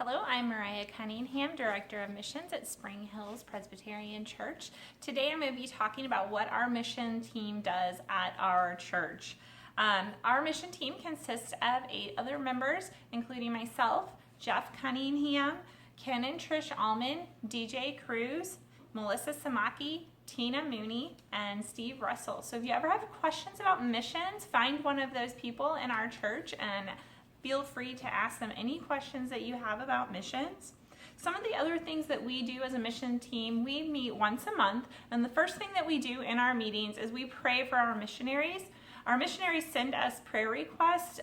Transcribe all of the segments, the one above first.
Hello, I'm Mariah Cunningham, Director of Missions at Spring Hills Presbyterian Church. Today I'm going to be talking about what our mission team does at our church. Our mission team consists of 8 other members, including myself, Jeff Cunningham, Ken and Trish Allman, DJ Cruz, Melissa Samaki, Tina Mooney, and Steve Russell. So if you ever have questions about missions, find one of those people in our church and feel free to ask them any questions that you have about missions. Some of the other things that we do as a mission team, we meet once a month, and the first thing that we do in our meetings is we pray for our missionaries. Our missionaries send us prayer requests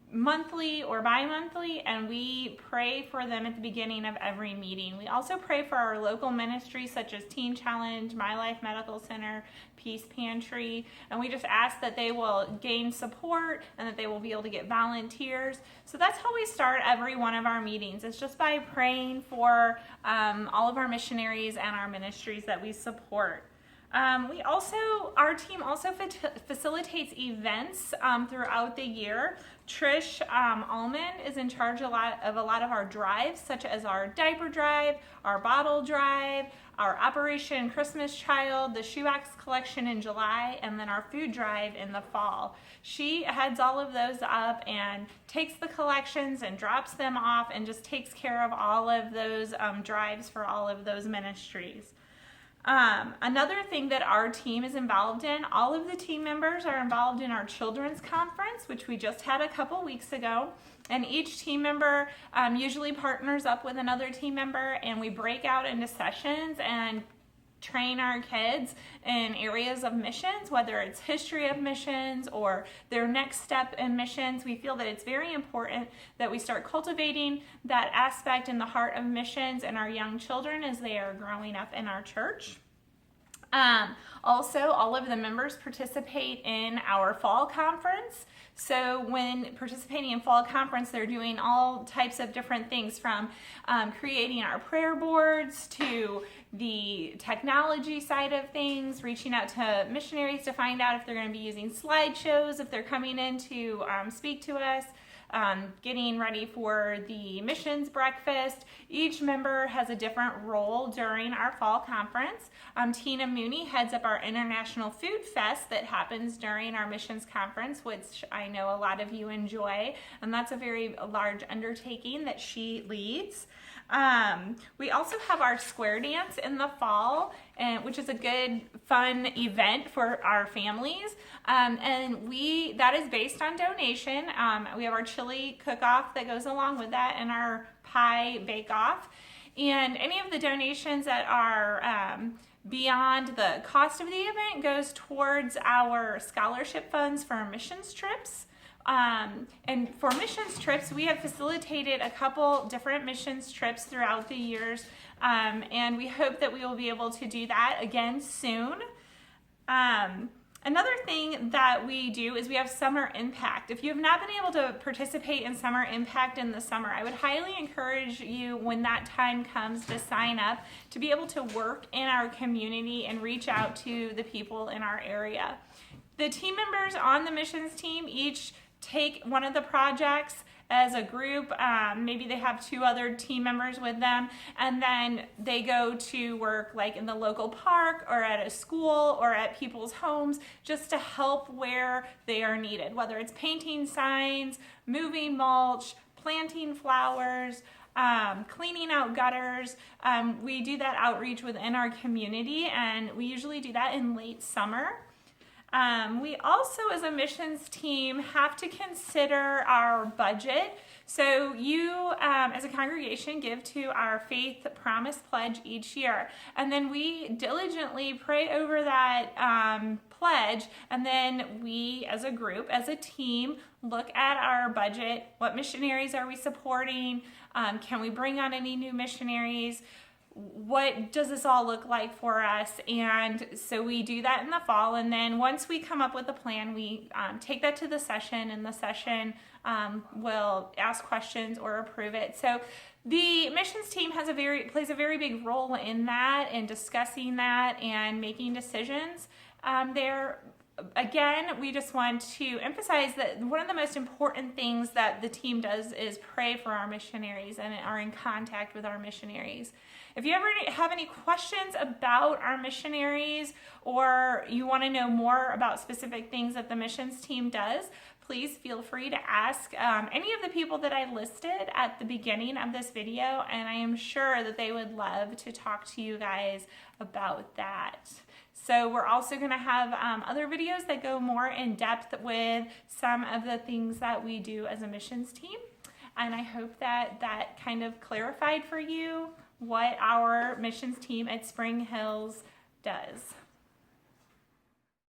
monthly or bi-monthly, and we pray for them at the beginning of every meeting. We also pray for our local ministries such as Teen Challenge, My Life Medical Center, Peace Pantry, and we just ask that they will gain support and that they will be able to get volunteers. So that's how we start every one of our meetings. It's just by praying for all of our missionaries and our ministries that we support. Our team also facilitates events throughout the year. Trish Allman is in charge of a lot of our drives, such as our diaper drive, our bottle drive, our Operation Christmas Child, the shoebox collection in July, and then our food drive in the fall. She heads all of those up and takes the collections and drops them off and just takes care of all of those drives for all of those ministries. Another thing that our team is involved in, all of the team members are involved in our children's conference, which we just had a couple weeks ago. And each team member usually partners up with another team member, and we break out into sessions and train our kids in areas of missions, whether it's history of missions or their next step in missions. We feel that it's very important that we start cultivating that aspect in the heart of missions in our young children as they are growing up in our church. Also, all of the members participate in our fall conference. So when participating in fall conference, they're doing all types of different things, from creating our prayer boards to the technology side of things, reaching out to missionaries to find out if they're going to be using slideshows, if they're coming in to speak to us, getting ready for the missions breakfast. Each member has a different role during our fall conference. Tina Mooney heads up our International Food Fest that happens during our missions conference, which I know a lot of you enjoy, and that's a very large undertaking that she leads. We also have our square dance in the fall, which is a good, fun event for our families. And that is based on donation. We have our chili cook-off that goes along with that, and our pie bake-off. And any of the donations that are beyond the cost of the event goes towards our scholarship funds for our missions trips. And for missions trips, we have facilitated a couple different missions trips throughout the years, and we hope that we will be able to do that again soon. Another thing that we do is we have Summer Impact. If you have not been able to participate in Summer Impact in the summer, I would highly encourage you, when that time comes, to sign up to be able to work in our community and reach out to the people in our area. The team members on the missions team each take one of the projects as a group. Maybe they have 2 other team members with them, and then they go to work like in the local park or at a school or at people's homes, just to help where they are needed, whether it's painting signs, moving mulch, planting flowers, cleaning out gutters. We do that outreach within our community, and we usually do that in late summer. We also, as a missions team, have to consider our budget. So you, as a congregation, give to our Faith Promise Pledge each year. And then we diligently pray over that pledge. And then we, as a group, as a team, look at our budget. What missionaries are we supporting? Can we bring on any new missionaries? What does this all look like for us? And so we do that in the fall, and then once we come up with a plan, we take that to the session, and the session will ask questions or approve it. So the missions team plays a very big role in that, in discussing that and making decisions there. again, we just want to emphasize that one of the most important things that the team does is pray for our missionaries and are in contact with our missionaries. If you ever have any questions about our missionaries, or you want to know more about specific things that the missions team does, please feel free to ask any of the people that I listed at the beginning of this video, and I am sure that they would love to talk to you guys about that. So we're also going to have other videos that go more in depth with some of the things that we do as a missions team. And I hope that that kind of clarified for you what our missions team at Spring Hills does.